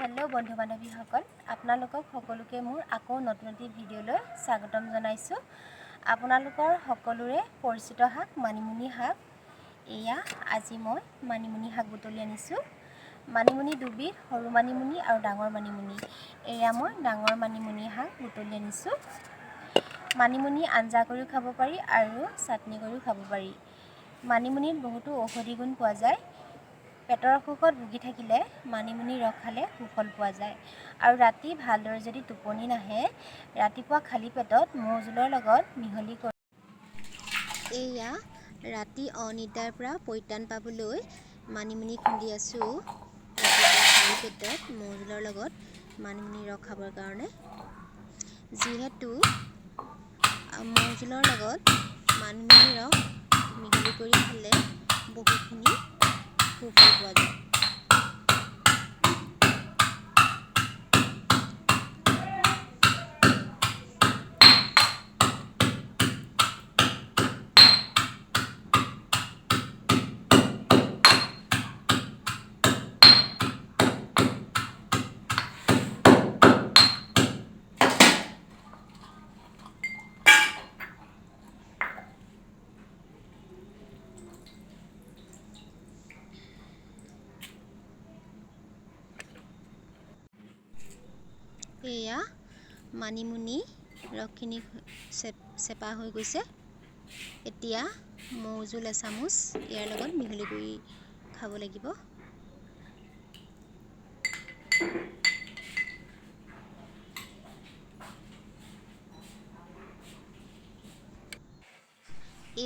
Hello बंधु बान्धवीসকল আপোনালোকক সকলোকে মোৰ আকৌ নতুন এটি ভিডিঅ'লৈ স্বাগতম জনাইছো। আপোনালোকৰ সকলোৰে পৰিচিত শাক মানিমুনি শাক। এয়া আজি মই মানিমুনি শাক বুটলি আনিছো। মানিমুনি দুবিধ, সৰু মানিমুনি আৰু ডাঙৰ মানিমুনি। এয়া মই ডাঙৰ মানিমুনি শাক বুটলি আনিছো। মানিমুনি আঞ্জা কৰিও খাব পাৰি আৰু চাটনি কৰিও খাব পাৰি। মানিমুনিত বহুতো ঔষধি গুণ পোৱা যায়। পেটৰ অসুখত ভুগি থাকিলে মানিমুনি ৰস খালে সুফল পোৱা যায়। আৰু ৰাতি ভালদৰে যদি টোপনি নাহে, ৰাতিপুৱা খালী পেটত মৌ জোলৰ লগত মিহলি কৰি এয়া ৰাতি অনিদ্ৰাৰ পৰা পৰিত্ৰাণ পাবলৈ মানিমুনি খুন্দি আছো। ৰাতিপুৱা খালী পেটত মৌ জোলৰ লগত মানিমুনি ৰস খাবৰ কাৰণে। যিহেতু মৌ জোলৰ লগত মানিমুনি ৰস মিহলি কৰি খালে বহুখিনি সুফল পোৱা যায়। এয়া মানিমুনি ৰসখিনি চেপা হৈ গৈছে। এতিয়া মৌ জোল এচামুচ ইয়াৰ লগত মিহলি কৰি খাব লাগিব।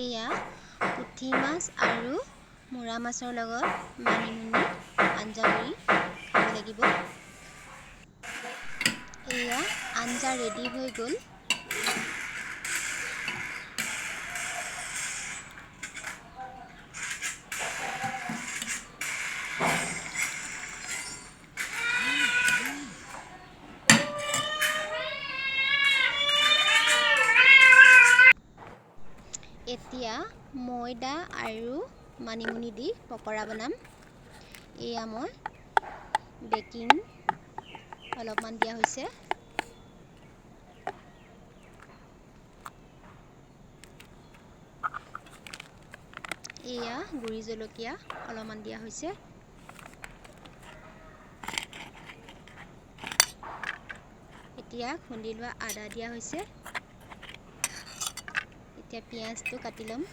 এয়া পুঠি মাছ আৰু মূৰা মাছৰ লগত মানিমুনি আঞ্জা কৰি খাব লাগিব। এয়া আঞ্জা ৰেডি হৈ গ'ল। এতিয়া ময়দা আৰু মানিমুনি দি পকৰা বনাম। এয়া মই বেকিং অলপমান দিয়া হৈছে। এয়া গুড়ি জলকীয়া অলপমান দিয়া হৈছে। এতিয়া খুন্দি লোৱা আদা দিয়া হৈছে। এতিয়া পিঁয়াজটো কাটি ল'ম।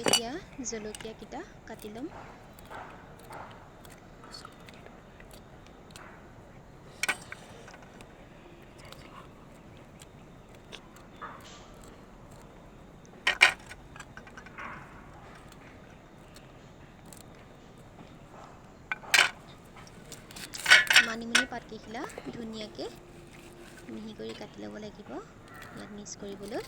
এতিয়া জলকীয়াকেইটা কাটি ল'ম। মানিমুনি পাতকেইখিলা ধুনীয়াকৈ মিহি কৰি কাটি ল'ব লাগিব ইয়াত মিক্স কৰিবলৈ।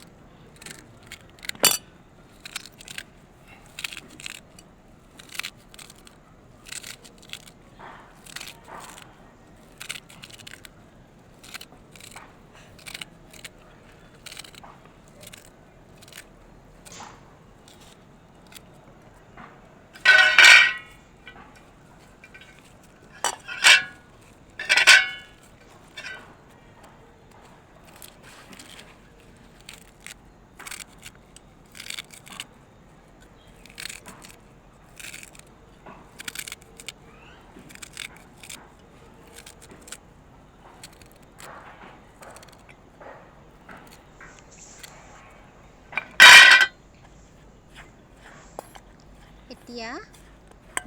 এতিয়া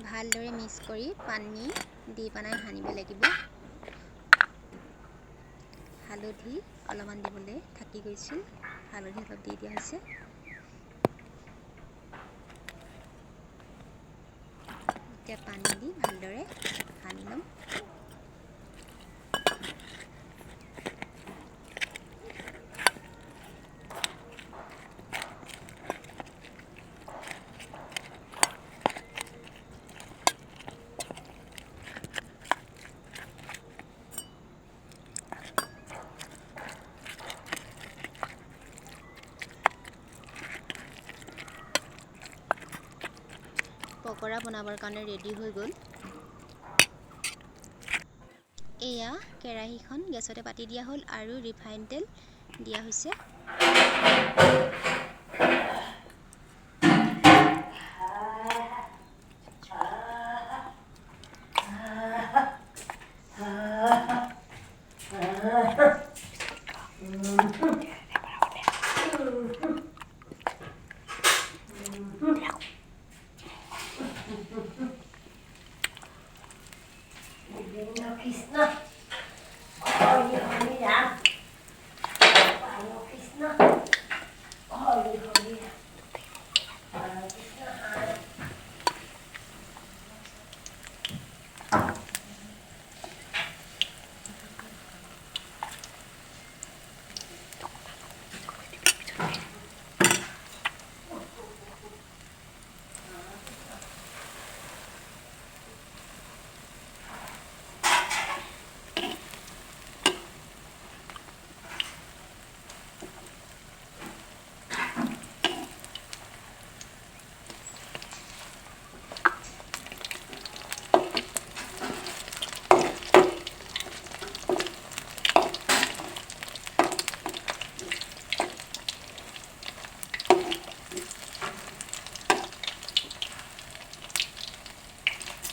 ভালদৰে মিক্স কৰি পানী দি পেলাই সানিব লাগিব। হালধি অলপমান দিবলৈ থাকি গৈছিল হালধি অলপ দি দিয়া হৈছে এতিয়া পানী দি ভালদৰে সানি ল'ম পকৰা বনাবৰ কাৰণে ৰেডি হৈ গ'ল এয়া কেৰাহীখন গেছতে পাতি দিয়া হ'ল আৰু ৰিফাইন তেল দিয়া হৈছে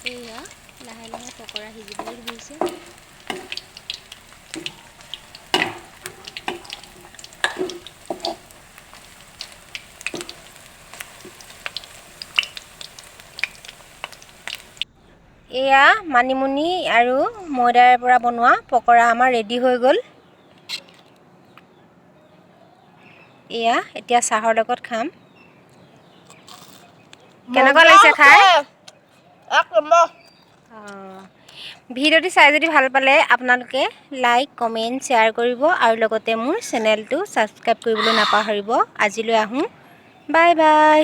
এয়া লাহে লাহে পকৰা সিজিবলৈ ধৰিছে এয়া মানিমুনি আৰু ময়দাৰ পৰা বনোৱা পকৰা আমাৰ ৰেডি হৈ গ'ল এয়া এতিয়া চাহৰ লগত খাম কেনেকুৱা লাগিছে খাই ভিডিঅ'টি চাই যদি ভাল পালে আপোনালোকে লাইক কমেণ্ট শ্বেয়াৰ কৰিব আৰু লগতে মোৰ চেনেলটো ছাবস্ক্ৰাইব কৰিবলৈ নাপাহৰিব আজিলৈ আহোঁ বাই বাই